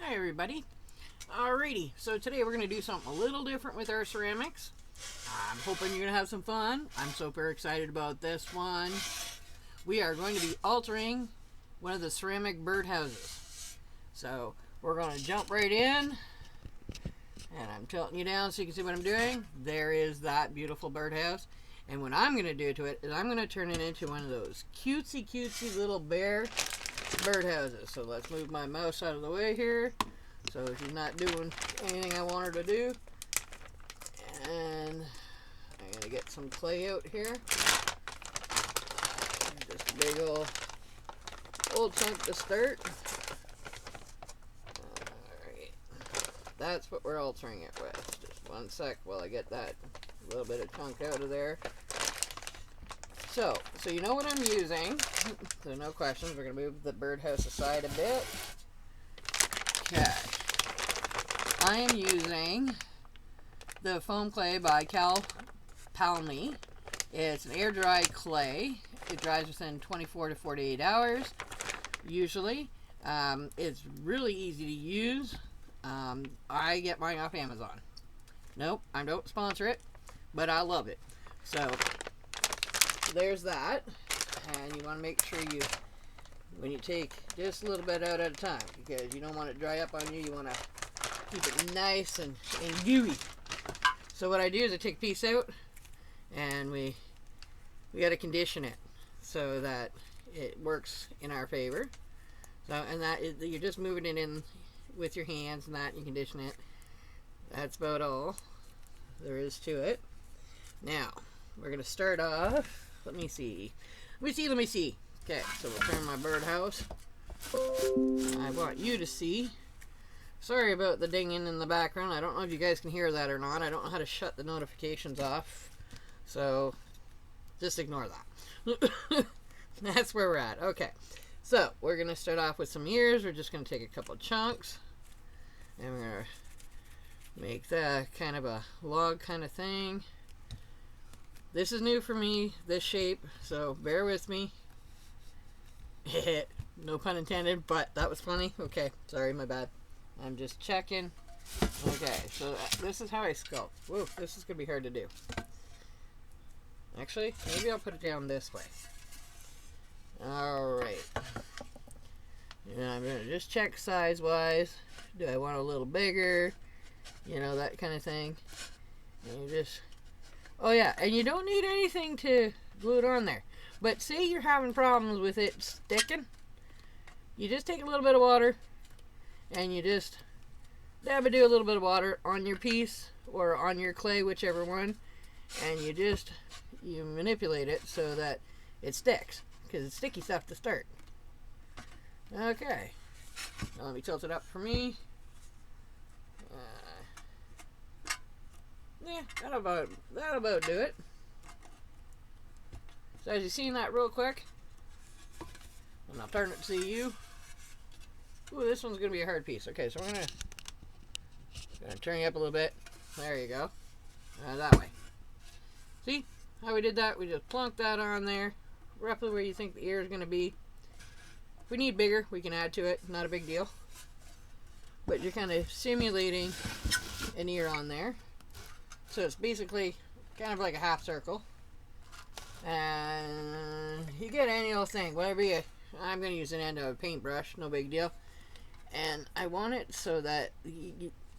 Hi everybody. Alrighty, so today we're going to do something a little different with our ceramics. I'm hoping you're going to have some fun. I'm super excited about this one. We are going to be altering one of the ceramic birdhouses. So we're going to jump right in. And I'm tilting you down so you can see what I'm doing. There is that beautiful birdhouse. And what I'm going to do to it is I'm going to turn it into one of those cutesy little bear birdhouses. So let's move my mouse out of the way here so she's not doing anything I want her to do. And I'm going to get some clay out here. Just a big old chunk to start. Alright. That's what we're altering it with. Just one sec while I get that little bit of chunk out of there. So you know what I'm using. So no questions. We're going to move the birdhouse aside a bit. Okay. I am using the foam clay by Cal Palmy. It's an air dry clay. It dries within 24 to 48 hours usually. It's really easy to use. I get mine off Amazon. Nope, I don't sponsor it, but I love it. So there's that. And you want to make sure when you take just a little bit out at a time, because you don't want it to dry up on you. You want to keep it nice and gooey. So what I do is I take a piece out and we got to condition it so that it works in our favor. So, and that is, you're just moving it in with your hands and that, you condition it. That's about all there is to it. Now we're gonna start off. Let me see. Okay, so we'll turn my birdhouse. I want you to see. Sorry about the dinging in the background. I don't know if you guys can hear that or not. I don't know how to shut the notifications off. So just ignore that. That's where we're at. Okay, so we're going to start off with some ears. We're just going to take a couple chunks. And we're going to make that kind of a log kind of thing. This is new for me, this shape, so bear with me. No pun intended, but that was funny. Okay, sorry, my bad. I'm just checking. Okay, so this is how I sculpt. Whoa, this is going to be hard to do. Actually, maybe I'll put it down this way. Alright. And I'm going to just check size-wise. Do I want a little bigger? You know, that kind of thing. And you just... Oh yeah, and you don't need anything to glue it on there. But say you're having problems with it sticking. You just take a little bit of water and you just do a little bit of water on your piece or on your clay, whichever one, and you manipulate it so that it sticks, because it's sticky stuff to start. Okay, now let me tilt it up for me. Yeah, that'll about do it. So as you seen that real quick, and I'll turn it to see you. Ooh, this one's gonna be a hard piece. Okay, so we're gonna turn you up a little bit. There you go. That way. See how we did that? We just plunked that on there, roughly where you think the ear is gonna be. If we need bigger, we can add to it. Not a big deal. But you're kind of simulating an ear on there. So it's basically kind of like a half circle. And you get any old thing, whatever you... I'm going to use an end of a paintbrush, no big deal. And I want it so that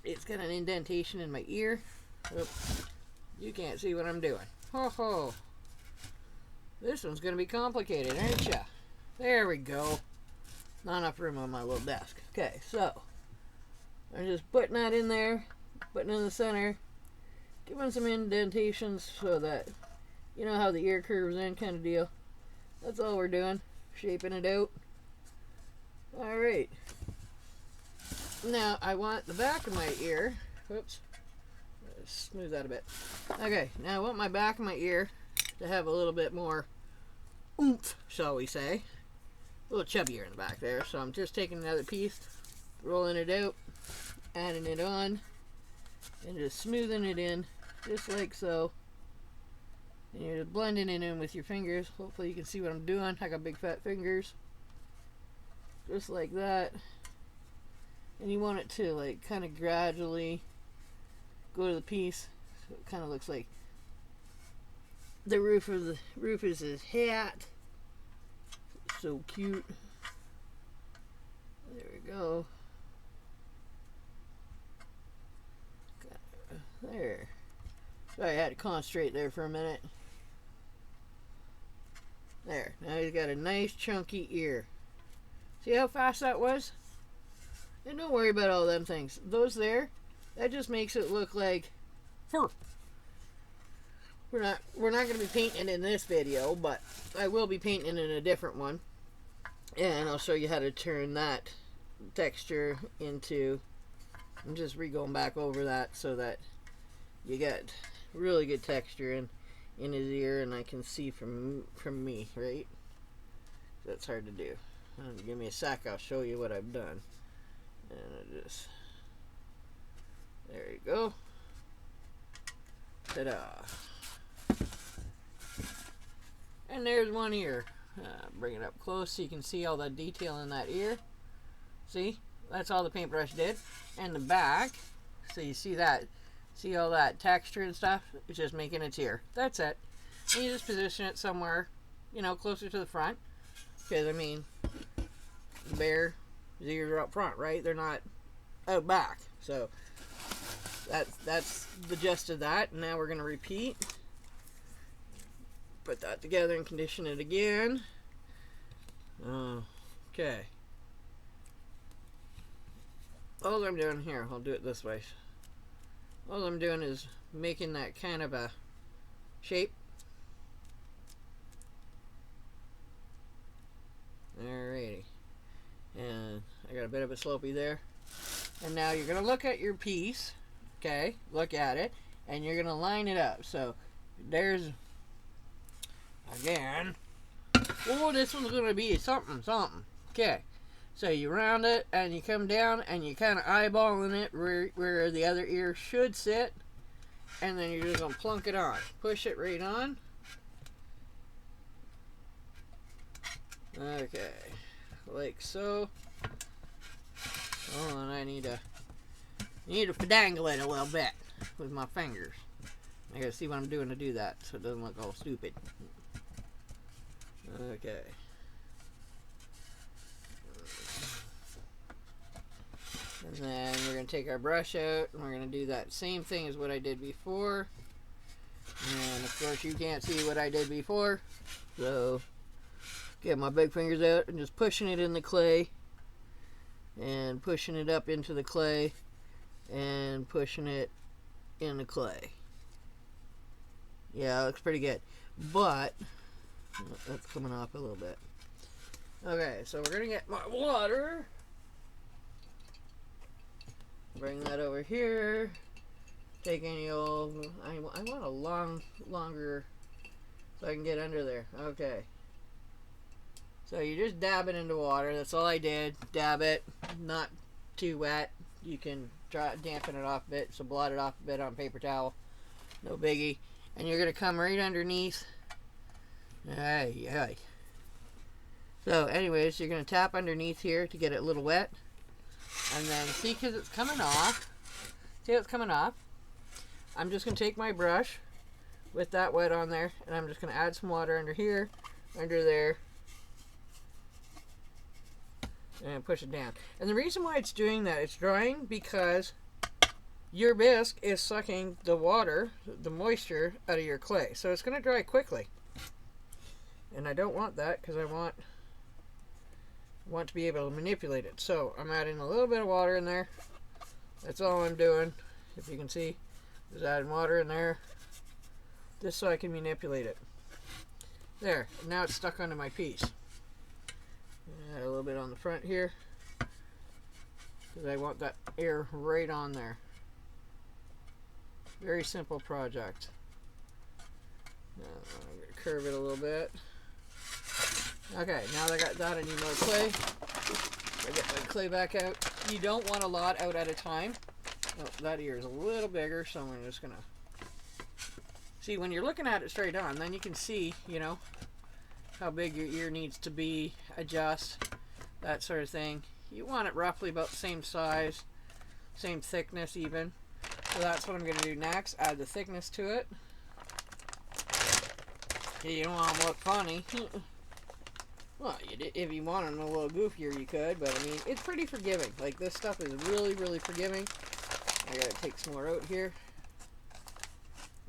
it's got an indentation in my ear. Oops. You can't see what I'm doing. Ho ho! This one's going to be complicated, ain't ya? There we go. Not enough room on my little desk. Okay, so I'm just putting that in there, putting it in the center. Giving some indentations so that you know how the ear curves in, kind of deal. That's all we're doing, shaping it out. Alright. Now I want the back of my ear. Whoops. Smooth that a bit. Okay, now I want my back of my ear to have a little bit more oomph, shall we say. A little chubbier in the back there. So I'm just taking another piece, rolling it out, adding it on, and just smoothing it in. Just like so. And you're just blending it in with your fingers. Hopefully you can see what I'm doing. I got big fat fingers. Just like that. And you want it to like kind of gradually go to the piece, so it kind of looks like the roof is his hat. So cute. There we go. There. Sorry, I had to concentrate there for a minute. There. Now he's got a nice chunky ear. See how fast that was? And don't worry about all them things. Those there, that just makes it look like fur. We're not going to be painting in this video, but I will be painting in a different one. And I'll show you how to turn that texture into, I'm just going back over that so that you get really good texture in his ear, and I can see from me, right? That's hard to do. Give me a sec, I'll show you what I've done. And I just, there you go. Ta-da. And there's one ear. Bring it up close so you can see all the detail in that ear. See? That's all the paintbrush did. And the back, so you see that. See all that texture and stuff? It's just making its ear. That's it. And you just position it somewhere, you know, closer to the front. Because, I mean, the bear's ears are up front, right? They're not out back. So, that's the gist of that. And now we're going to repeat. Put that together and condition it again. Okay. All I'm doing here, I'll do it this way. All I'm doing is making that kind of a shape. Alrighty. And I got a bit of a slopey there. And now you're going to look at your piece. Okay, look at it. And you're going to line it up. So there's, again, oh, this one's going to be something. Okay. So you round it and you come down and you kind of eyeballing it where the other ear should sit. And then you're just going to plunk it on. Push it right on. Okay. Like so. Oh, and I need to finagle it a little bit with my fingers. I gotta see what I'm doing to do that so it doesn't look all stupid. Okay. And then we're going to take our brush out and we're going to do that same thing as what I did before. And of course you can't see what I did before. So get my big fingers out and just pushing it in the clay. And pushing it up into the clay. And pushing it in the clay. Yeah, it looks pretty good. But that's coming off a little bit. Okay, so we're going to get my water. Bring that over here. Take any old, I want a longer, so I can get under there. Okay. So you just dab it into water. That's all I did. Dab it. Not too wet. You can dampen it off a bit. So blot it off a bit on paper towel. No biggie. And you're going to come right underneath. Ay. So anyways, you're going to tap underneath here to get it a little wet. And then, see, because it's coming off. See how it's coming off? I'm just going to take my brush with that wet on there, and I'm just going to add some water under here, under there, and push it down. And the reason why it's doing that, it's drying because your bisque is sucking the water, the moisture, out of your clay. So it's going to dry quickly. And I don't want that because I want to be able to manipulate it. So I'm adding a little bit of water in there. That's all I'm doing. If you can see, just adding water in there just so I can manipulate it. There, now it's stuck onto my piece. Add a little bit on the front here because I want that air right on there. Very simple project. Now I'm going to curve it a little bit. Okay, now that I got that, I need more clay. I get my clay back out. You don't want a lot out at a time. Oh, that ear is a little bigger, so I'm just going to... See, when you're looking at it straight on, then you can see, you know, how big your ear needs to be, adjust, that sort of thing. you want it roughly about the same size, same thickness even. So that's what I'm going to do next. Add the thickness to it. You don't want them to look funny. Well, if you want them a little goofier, you could, but I mean, it's pretty forgiving. Like, this stuff is really, really forgiving. I gotta take some more out here.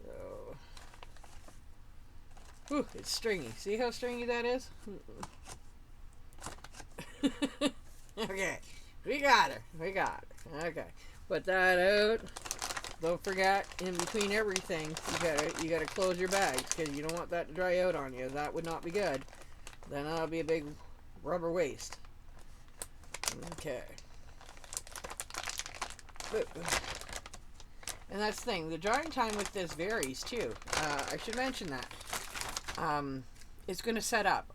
So, whew, it's stringy. See how stringy that is? Okay, we got her. We got her. Okay, put that out. Don't forget, in between everything, you gotta close your bags because you don't want that to dry out on you. That would not be good. Then that'll be a big rubber waste. Okay. And that's the thing. The drying time with this varies too. I should mention that. It's going to set up.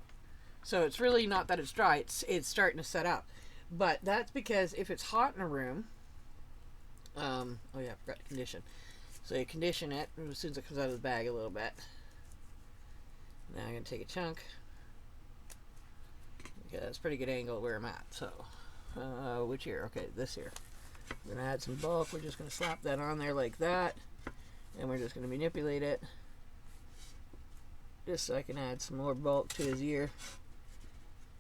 So it's really not that it's dry. It's starting to set up. But that's because if it's hot in a room, oh yeah, I forgot to condition. So you condition it as soon as it comes out of the bag a little bit. Now I'm going to take a chunk. Okay, that's a pretty good angle where I'm at. So, which ear? Okay, this ear. We're going to add some bulk. We're just going to slap that on there like that. And we're just going to manipulate it. Just so I can add some more bulk to his ear.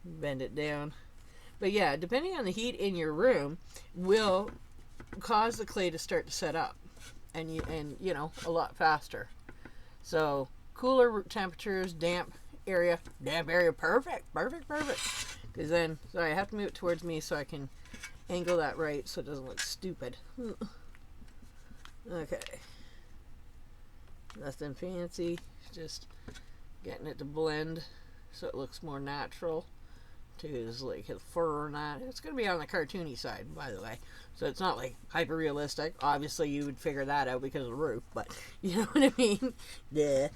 Bend it down. But yeah, depending on the heat in your room will cause the clay to start to set up. And you know, a lot faster. So, cooler temperatures, damp area, perfect. Because then, sorry, I have to move it towards me so I can angle that right so it doesn't look stupid. Okay. Nothing fancy, just getting it to blend so it looks more natural to his, like, his fur and that. It's going to be on the cartoony side, by the way. So it's not, like, hyper-realistic. Obviously, you would figure that out because of the roof, but you know what I mean? Yeah.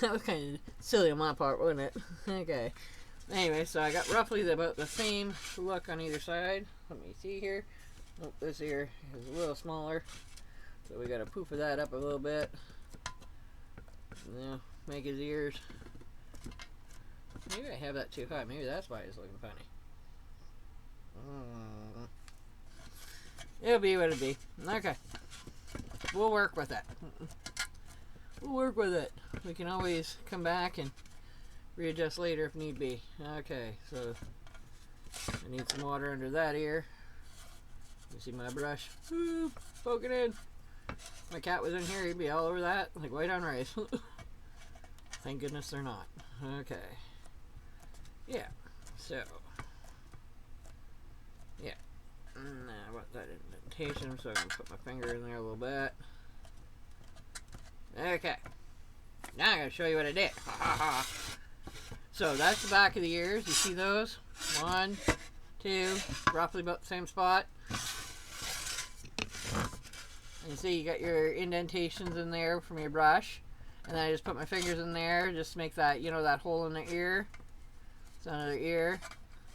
That was kind of silly on my part, wasn't it? Okay. Anyway, so I got roughly about the same look on either side. Let me see here. Oh, this ear is a little smaller. So we got to poof that up a little bit. Now, make his ears. Maybe I have that too high. Maybe that's why it's looking funny. It'll be what it'll be. Okay. We'll work with it. We'll work with it. We can always come back and readjust later if need be. Okay, so I need some water under that ear. You see my brush? Woo, poke it in. If my cat was in here, he'd be all over that like white on rice. Thank goodness they're not. Okay. Yeah, so yeah. I want that indentation, so I can put my finger in there a little bit. Okay. Now I'm going to show you what I did. So that's the back of the ears. You see those? 1, 2, roughly about the same spot. And you see you got your indentations in there from your brush. And then I just put my fingers in there just to make that, you know, that hole in the ear. It's another ear.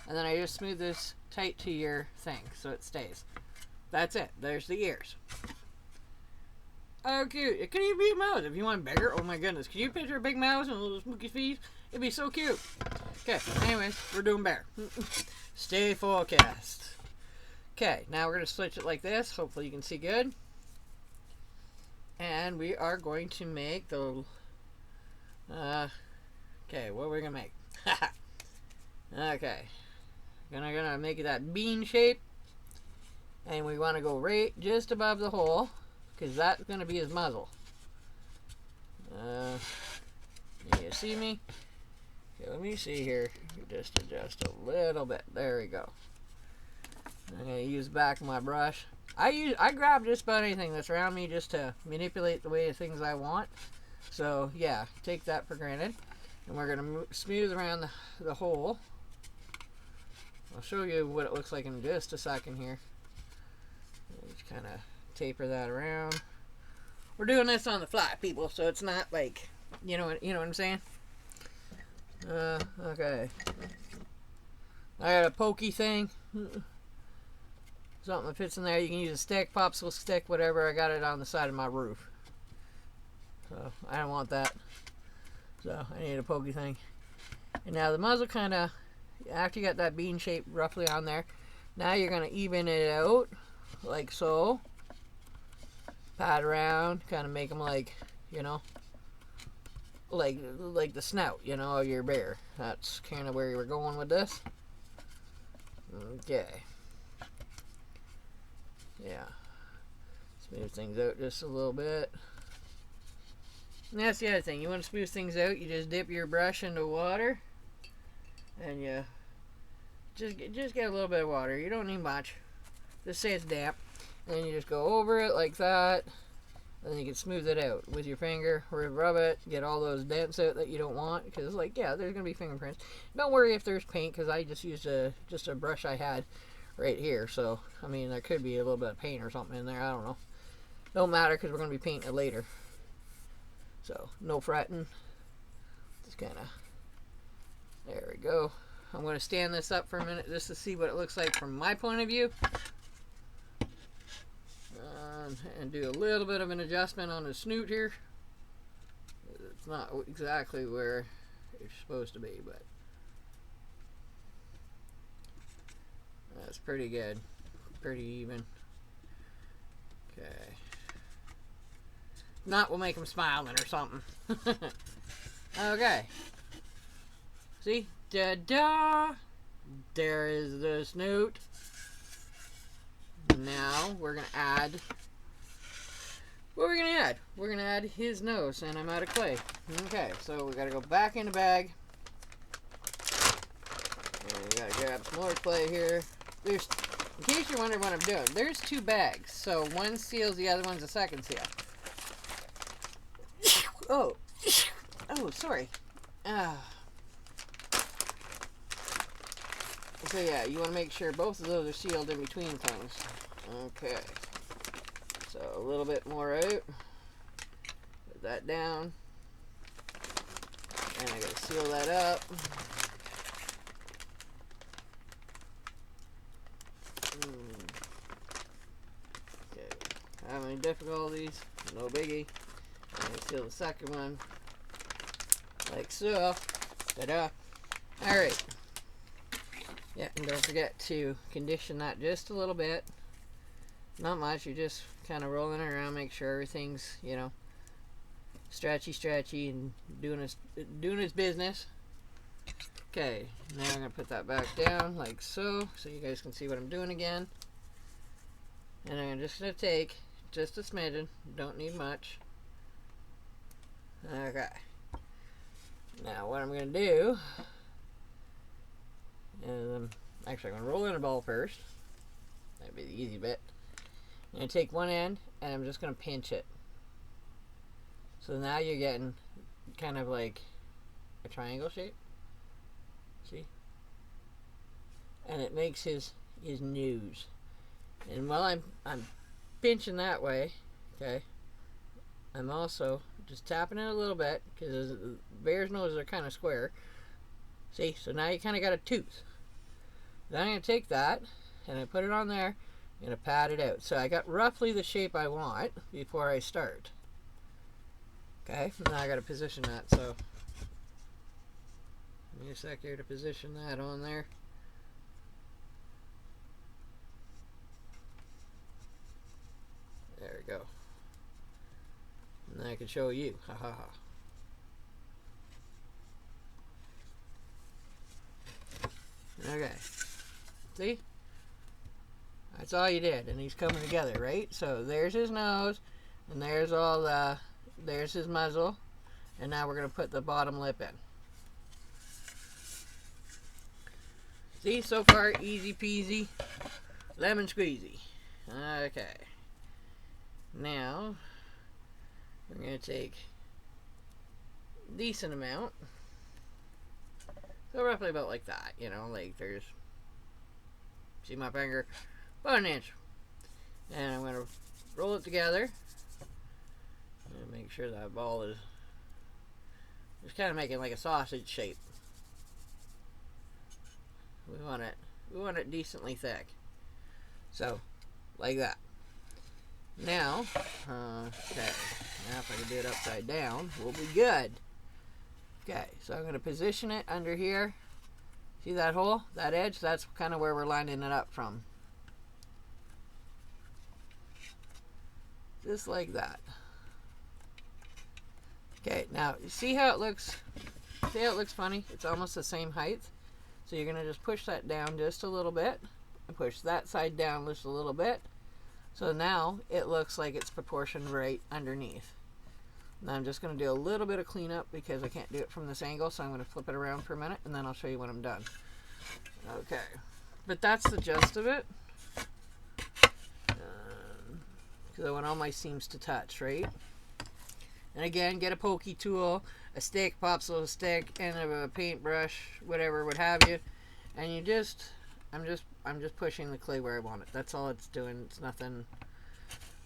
And then I just smooth this tight to your thing so it stays. That's it. There's the ears. Oh, cute. It could even be a mouse if you want bigger. Oh my goodness. Can you picture a big mouse and a little spooky feet? It'd be so cute. Okay, anyways, we're doing bear. Stay focused. Okay, now we're going to switch it like this. Hopefully you can see good. And we are going to make the... okay, what are we going to make? Okay. Gonna make it that bean shape. And we want to go right just above the hole, because that's going to be his muzzle. You see me? Okay, let me see here. Just adjust a little bit. There we go. I'm going to use the back of my brush. I grab just about anything that's around me just to manipulate the way of things I want. So, yeah, take that for granted. And we're going to smooth around the hole. I'll show you what it looks like in just a second here. Just kind of taper that around. We're doing this on the fly, people, so it's not like, you know what I'm saying? Okay. I got a pokey thing. Something that fits in there. You can use a stick, popsicle stick, whatever. I got it on the side of my roof. So, I don't want that. So, I need a pokey thing. And now the muzzle kind of after you got that bean shape roughly on there, now you're going to even it out like so. Pat around, kind of make them like, you know, like the snout, you know, of your bear. That's kind of where you were going with this. Okay. Yeah. Smooth things out just a little bit. And that's the other thing. You want to smooth things out, you just dip your brush into water. And you just get a little bit of water. You don't need much. Just say it's damp. And then you just go over it like that. And then you can smooth it out with your finger, or rub it, get all those dents out that you don't want. Because, like, yeah, there's going to be fingerprints. Don't worry if there's paint, because I just used just a brush I had right here. So, I mean, there could be a little bit of paint or something in there. I don't know. Don't matter, because we're going to be painting it later. So, no fretting. Just kind of, there we go. I'm going to stand this up for a minute just to see what it looks like from my point of view. And do a little bit of an adjustment on the snoot here. It's not exactly where it's supposed to be, but that's pretty good. Pretty even. Okay. Not, we'll make them smiling or something. Okay. See? Da-da! There is the snoot. Now we're going to add, what are we going to add? We're going to add his nose, and I'm out of clay. Okay, so we got to go back in the bag. And we got to grab some more clay here. There's, in case you're wondering what I'm doing, there's two bags. So one seals, the other one's a second seal. Oh, sorry. So yeah, you want to make sure both of those are sealed in between things. Okay. So a little bit more out. Put that down. And I gotta seal that up. Okay. Having any difficulties? No biggie. I'm gonna seal the second one. Like so. Ta-da. Alright. Yeah, and don't forget to condition that just a little bit. Not much, you're just kind of rolling it around, make sure everything's, you know, stretchy, and doing its business. Okay, now I'm going to put that back down like so you guys can see what I'm doing again. And I'm just going to take just a smidgen, don't need much. Okay. Now what I'm going to do, and actually I'm going to roll in a ball first. That'd be the easy bit. I'm going to take one end and I'm just going to pinch it. So now you're getting kind of like a triangle shape. See? And it makes his nose. And while I'm pinching that way, okay, I'm also just tapping it a little bit because bear's noses are kind of square. See? So now you kind of got a tooth. Then I'm going to take that and I put it on there. I'm going to pat it out. So I got roughly the shape I want before I start. Okay, now I got to position that. So give me a sec here to position that on there. There we go. And then I can show you. Ha ha ha. Okay. See? That's all you did, and he's coming together, right? So there's his nose, and there's all the, there's his muzzle, and now we're going to put the bottom lip in. See, so far, easy peasy, lemon squeezy. Okay. Now, we're going to take a decent amount. So roughly about like that, you know, like there's, see my finger? About an inch. And I'm going to roll it together. And make sure that ball is just kind of making like a sausage shape. We want it decently thick. So, like that. Now, okay, now if I can do it upside down, we'll be good. Okay, so I'm going to position it under here. See that hole, that edge? That's kind of where we're lining it up from. Just like that. Okay, now you see how it looks? See how it looks funny? It's almost the same height. So you're going to just push that down just a little bit and push that side down just a little bit. So now it looks like it's proportioned right underneath. Now I'm just going to do a little bit of cleanup because I can't do it from this angle, so I'm going to flip it around for a minute and then I'll show you when I'm done. Okay, but that's the gist of it. Because I want all my seams to touch, right? And again, get a pokey tool, a stick, popsicle stick, and a paintbrush, whatever, what have you. And you just, I'm just pushing the clay where I want it. That's all it's doing. It's nothing.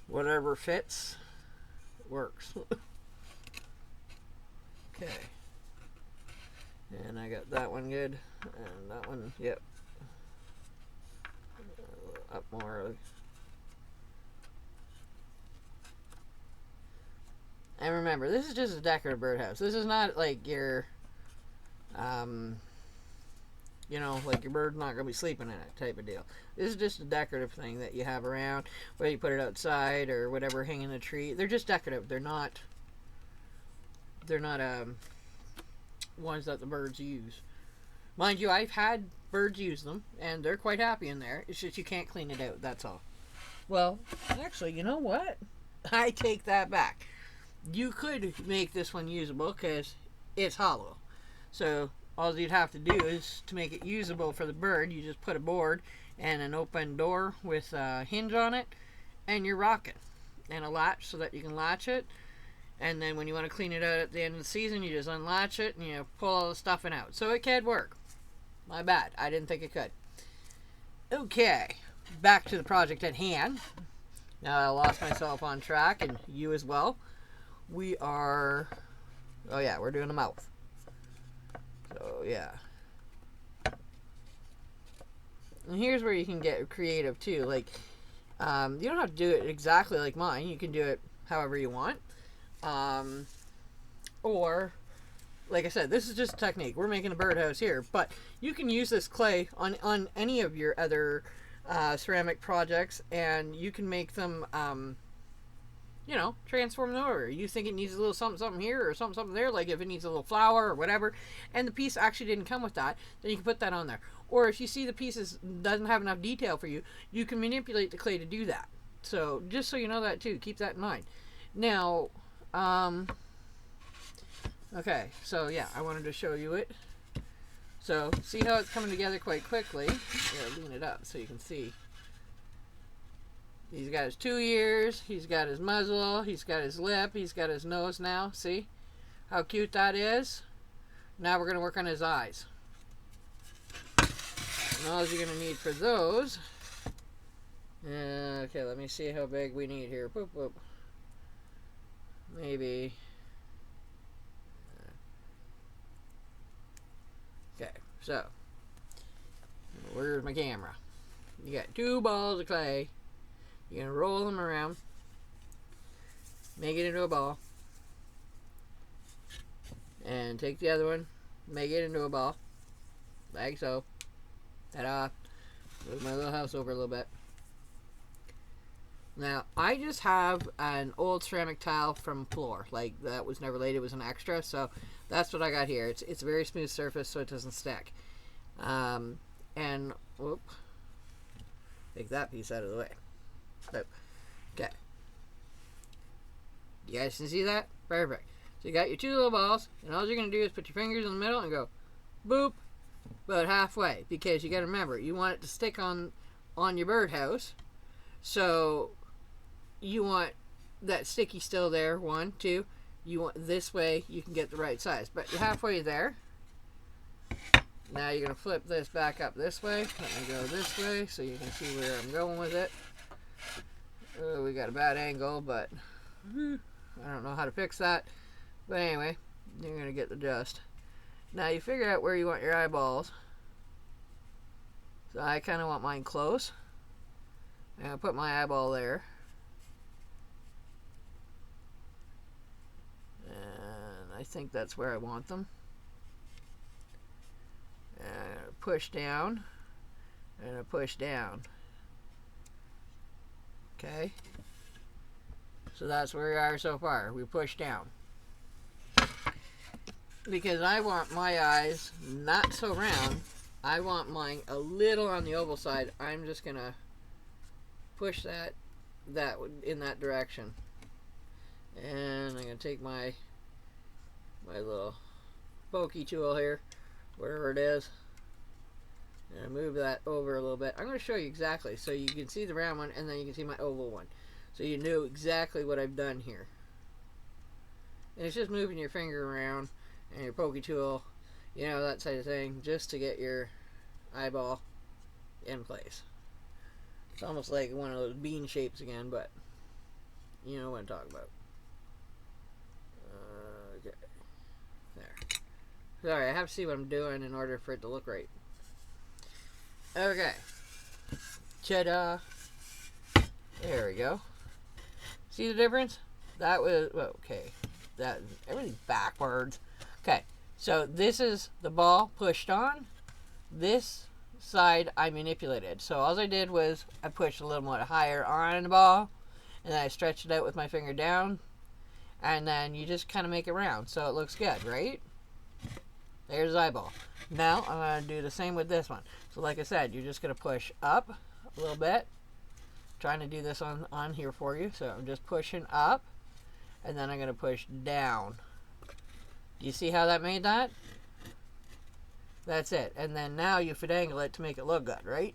Whatever fits, works. Okay. And I got that one good, and that one, yep. Up more. And remember, this is just a decorative birdhouse. This is not like your, you know, like your bird's not going to be sleeping in it type of deal. This is just a decorative thing that you have around, whether you put it outside or whatever, hanging in a tree. They're just decorative. They're not ones that the birds use. Mind you, I've had birds use them, and they're quite happy in there. It's just you can't clean it out, that's all. Well, actually, you know what? I take that back. You could make this one usable because it's hollow. So all you'd have to do is to make it usable for the bird, you just put a board and an open door with a hinge on it, and you're rocking. And a latch so that you can latch it. And then when you want to clean it out at the end of the season, you just unlatch it and you pull all the stuffing out. So it can work. My bad. I didn't think it could. Okay. Back to the project at hand. Now I lost myself on track, and you as well. We are... Oh yeah, we're doing a mouth. So yeah. And here's where you can get creative too. Like, you don't have to do it exactly like mine. You can do it however you want. Or, like I said, this is just a technique. We're making a birdhouse here, but you can use this clay on any of your other ceramic projects, and you can make them, you know, transform them over. You think it needs a little something here or something there, like if it needs a little flower or whatever, and the piece actually didn't come with that, then you can put that on there. Or if you see the piece doesn't have enough detail for you, you can manipulate the clay to do that. So just so you know that too, keep that in mind. Now, okay, so yeah, I wanted to show you it. So see how it's coming together quite quickly. Yeah, lean it up so you can see. He's got his 2 ears, he's got his muzzle, he's got his lip, he's got his nose now. See how cute that is? Now we're going to work on his eyes. And all you're going to need for those... okay, let me see how big we need here. Boop, boop. Maybe... Okay, so... Where's my camera? You got 2 balls of clay. You're going to roll them around. Make it into a ball. And take the other one. Make it into a ball. Like so. Ta-da. Move my little house over a little bit. Now, I just have an old ceramic tile from floor. Like, that was never laid. It was an extra. So, that's what I got here. It's a very smooth surface so it doesn't stick. And, whoop. Take that piece out of the way. So, okay. You guys can see that? Perfect. So you got your 2 little balls, and all you're going to do is put your fingers in the middle and go boop, about halfway, because you got to remember, you want it to stick on your birdhouse. So you want that sticky still there, 1, 2. You want this way you can get the right size. But you're halfway there. Now you're going to flip this back up this way. Let me go this way so you can see where I'm going with it. Oh, we got a bad angle, but I don't know how to fix that. But anyway, you're going to get the gist. Now you figure out where you want your eyeballs. So I kind of want mine close. And I'll put my eyeball there. And I think that's where I want them. And push down and a push down. Okay, so that's where we are so far. We push down because I want my eyes not so round. I want mine a little on the oval side. I'm just gonna push that in that direction, and I'm gonna take my little pokey tool here, whatever it is, and move that over a little bit. I'm going to show you exactly so you can see the round one and then you can see my oval one, so you know exactly what I've done here. And it's just moving your finger around and your pokey tool, you know, that type of thing, just to get your eyeball in place. It's almost like one of those bean shapes again, but you know what I'm talking about. Okay. There. Sorry, I have to see what I'm doing in order for it to look right. Okay. Ta-da. There we go. See the difference? That was, okay. That, everything's backwards. Okay, so this is the ball pushed on. This side I manipulated. So all I did was I pushed a little more higher on the ball, and then I stretched it out with my finger down, and then you just kind of make it round so it looks good, right? There's the eyeball. Now I'm going to do the same with this one. So like I said, you're just going to push up a little bit. Trying to do this on here for you. So I'm just pushing up, and then I'm going to push down. Do you see how that made that? That's it. And then now you finagle it to make it look good, right?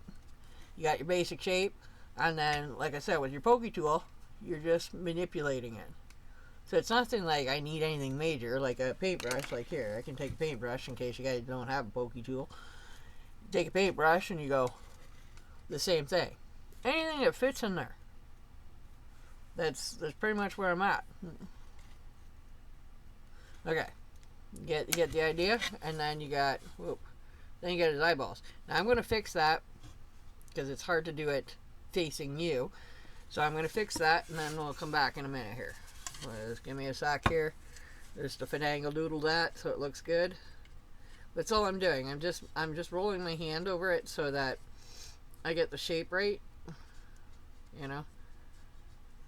You got your basic shape, and then like I said, with your pokey tool, you're just manipulating it. So it's nothing like I need anything major, like a paintbrush. Like here, I can take a paintbrush in case you guys don't have a pokey tool. Take a paintbrush and you go the same thing. Anything that fits in there. That's pretty much where I'm at. Okay, get the idea, and then you got then you got his eyeballs. Now I'm going to fix that because it's hard to do it facing you. So I'm going to fix that, and then we'll come back in a minute here. Just give me a sec here, just to finagle doodle that so it looks good. That's all I'm doing. I'm just rolling my hand over it so that I get the shape right, you know,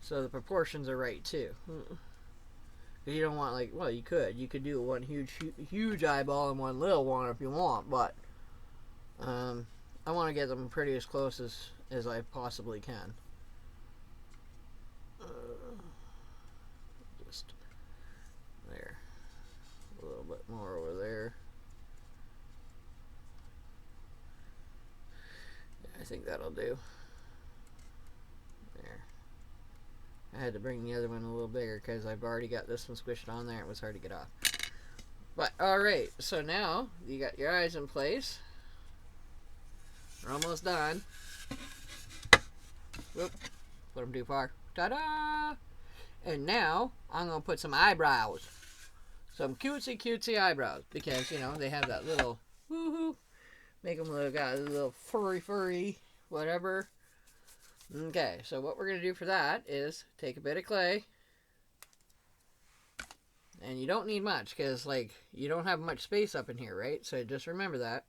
so the proportions are right too. You don't want, like, well, you could do one huge eyeball and one little one if you want, but I want to get them pretty as close as I possibly can. Just there, a little bit more over there. I think that'll do. There. I had to bring the other one a little bigger because I've already got this one squished on there. It was hard to get off. But alright, so now you got your eyes in place. We're almost done. Whoop, put them too far. Ta-da! And now I'm going to put some eyebrows. Some cutesy eyebrows. Because, you know, they have that little woohoo. Make them look a little furry, whatever. Okay, so what we're going to do for that is take a bit of clay. And you don't need much because, like, you don't have much space up in here, right? So just remember that.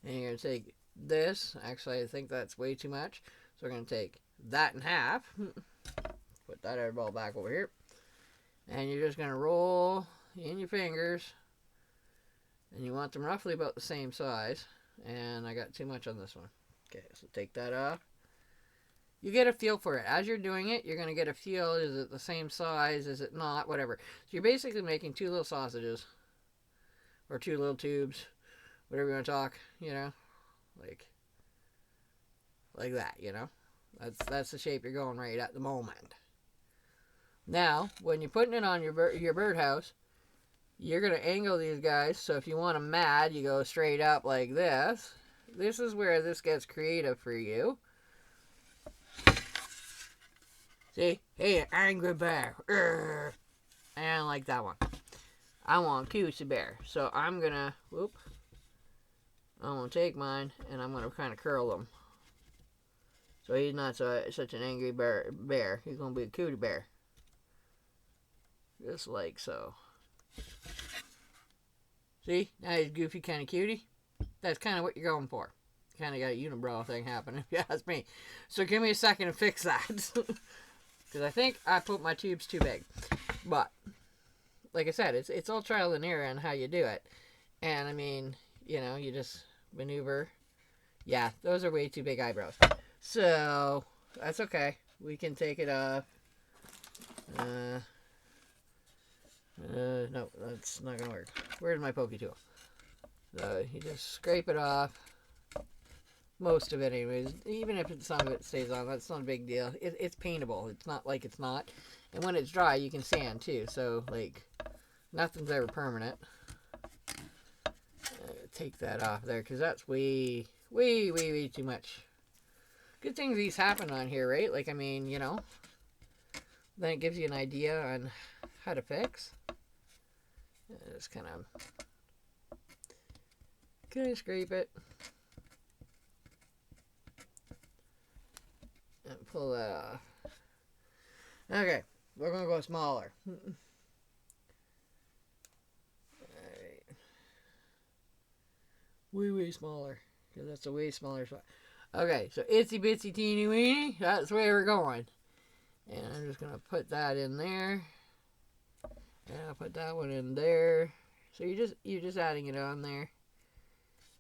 And you're going to take this. Actually, I think that's way too much. So we're going to take that in half. Put that airball back over here. And you're just going to roll in your fingers. And you want them roughly about the same size. And I got too much on this one. Okay, so take that off. You get a feel for it. As you're doing it, you're going to get a feel. Is it the same size? Is it not? Whatever. So you're basically making two little sausages. Or two little tubes. Whatever you want to talk, you know. Like that, you know. That's the shape you're going right at the moment. Now, when you're putting it on your birdhouse, you're going to angle these guys. So if you want them mad, you go straight up like this. This is where this gets creative for you. See? Hey, angry bear. Urgh. I don't like that one. I want cutesy bear. So I'm going to, I'm going to take mine and I'm going to kind of curl him. So he's not such an angry bear. He's going to be a cutie bear. Just like so. See? Now he's goofy, kind of cutie. That's kind of what you're going for. Kind of got a unibrow thing happening, if you ask me. So give me a second to fix that. Because I think I put my tubes too big. But, like I said, it's all trial and error on how you do it. And, I mean, you know, you just maneuver. Yeah, those are way too big eyebrows. So, that's okay. We can take it off. No, that's not going to work. Where's my pokey tool? So, you just scrape it off. Most of it anyways. Even if some of it stays on, that's not a big deal. It's paintable. It's not like it's not. And when it's dry, you can sand too. So, like, nothing's ever permanent. Take that off there, because that's way too much. Good thing these happen on here, right? Like, I mean, you know, then it gives you an idea on how to fix. Just kind of scrape it. And pull that off. Okay, we're going to go smaller. Alright. Way smaller. Because that's a way smaller spot. Okay, so itsy bitsy teeny weeny. That's where we're going. And I'm just going to put that in there. And I'll put that one in there. So you're just adding it on there.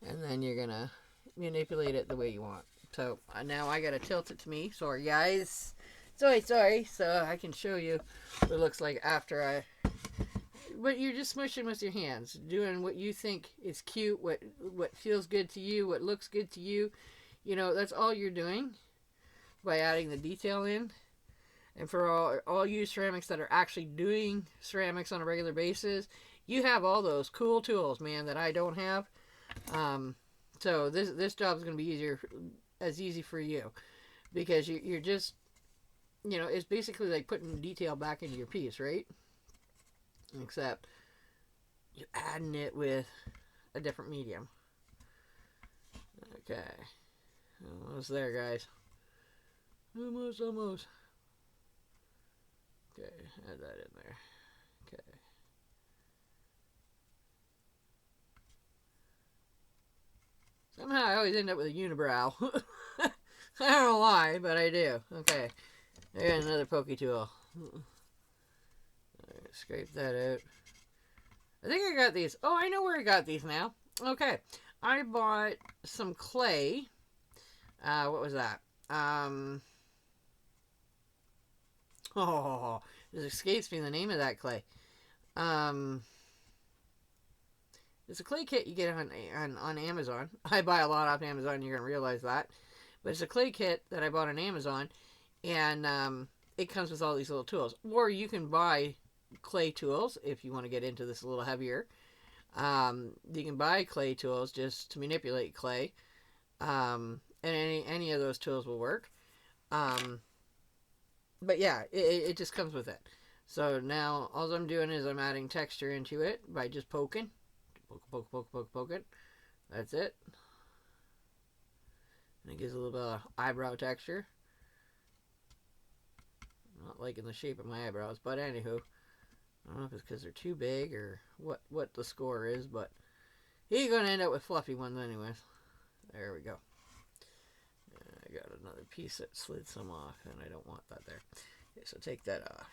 And then you're going to manipulate it the way you want. So now I gotta tilt it to me. Sorry guys. Sorry. So I can show you what it looks like after I. But you're just smushing with your hands, doing what you think is cute, what feels good to you, what looks good to you. You know, that's all you're doing by adding the detail in. And for all you ceramics that are actually doing ceramics on a regular basis, you have all those cool tools, man, that I don't have. So this job is gonna be as easy for you, because you're just, you know, it's basically like putting detail back into your piece, right? Except you're adding it with a different medium. Okay, almost there, guys. Almost. Okay, add that in there. Okay. Somehow I always end up with a unibrow. I don't know why, but I do. Okay. There's another pokey tool. Scrape that out. I think I got these. Oh, I know where I got these now. Okay. I bought some clay. What was that? Oh, it escapes me the name of that clay. It's a clay kit you get on Amazon. I buy a lot off Amazon, you're going to realize that. But it's a clay kit that I bought on Amazon, and it comes with all these little tools. Or you can buy clay tools if you want to get into this a little heavier. You can buy clay tools just to manipulate clay, and any of those tools will work. But yeah, it just comes with it. So now all I'm doing is I'm adding texture into it by just poking. Poke it. That's it. And it gives a little bit of eyebrow texture. I'm not liking the shape of my eyebrows, but anywho, I don't know if it's because they're too big or what the score is, but you're going to end up with fluffy ones anyways. There we go. I got another piece that slid some off, and I don't want that there. Okay, so take that off.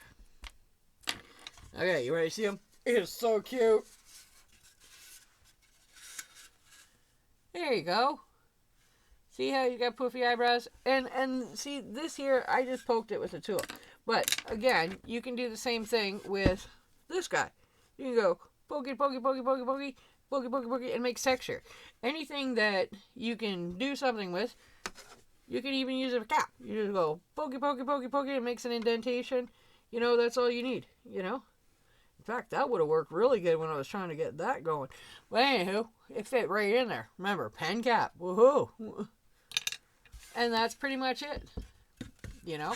Okay, you ready to see them? It is so cute. There you go. See how you got poofy eyebrows? And see, this here, I just poked it with a tool. But, again, you can do the same thing with this guy. You can go poke it, and make texture. Anything that you can do something with, you can even use a cap. You just go poke it, it makes an indentation. You know, that's all you need, you know? In fact, that would have worked really good when I was trying to get that going. But anywho, it fit right in there. Remember, pen cap. Woohoo! And that's pretty much it. You know?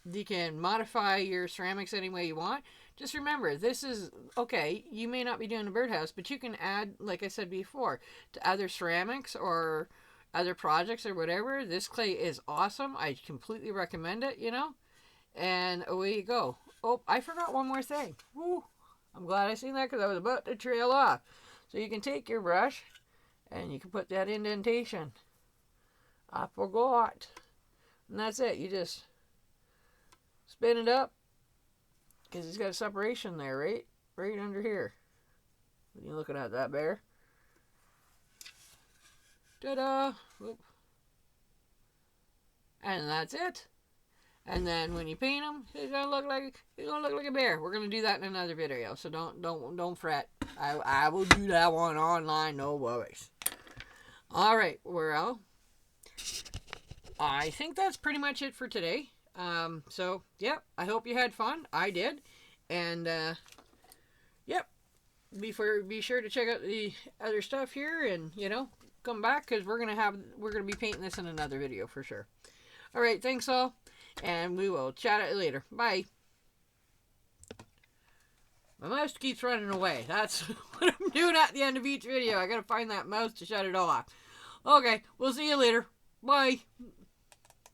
You can modify your ceramics any way you want. Just remember, this is, okay, you may not be doing a birdhouse, but you can add, like I said before, to other ceramics or other projects or whatever. This clay is awesome. I completely recommend it, you know? And away you go. Oh, I forgot one more thing. Woo! I'm glad I seen that because I was about to trail off. So you can take your brush And you can put that indentation. I forgot. And that's it. You just spin it up. Because it's got a separation there, right? Right under here. What are you looking at, that bear? Ta-da! Whoop. And that's it. And then when you paint them, it's gonna look like a bear. We're gonna do that in another video, so don't fret. I will do that one online, no worries. All right, well, I think that's pretty much it for today. So yeah, I hope you had fun. I did, and yep. Be sure to check out the other stuff here, and come back because we're gonna be painting this in another video for sure. All right, thanks all, and we will chat it later. Bye. My mouse keeps running away. That's what I'm doing at the end of each video. I gotta find that mouse to shut it off. Okay, we'll see you later. Bye.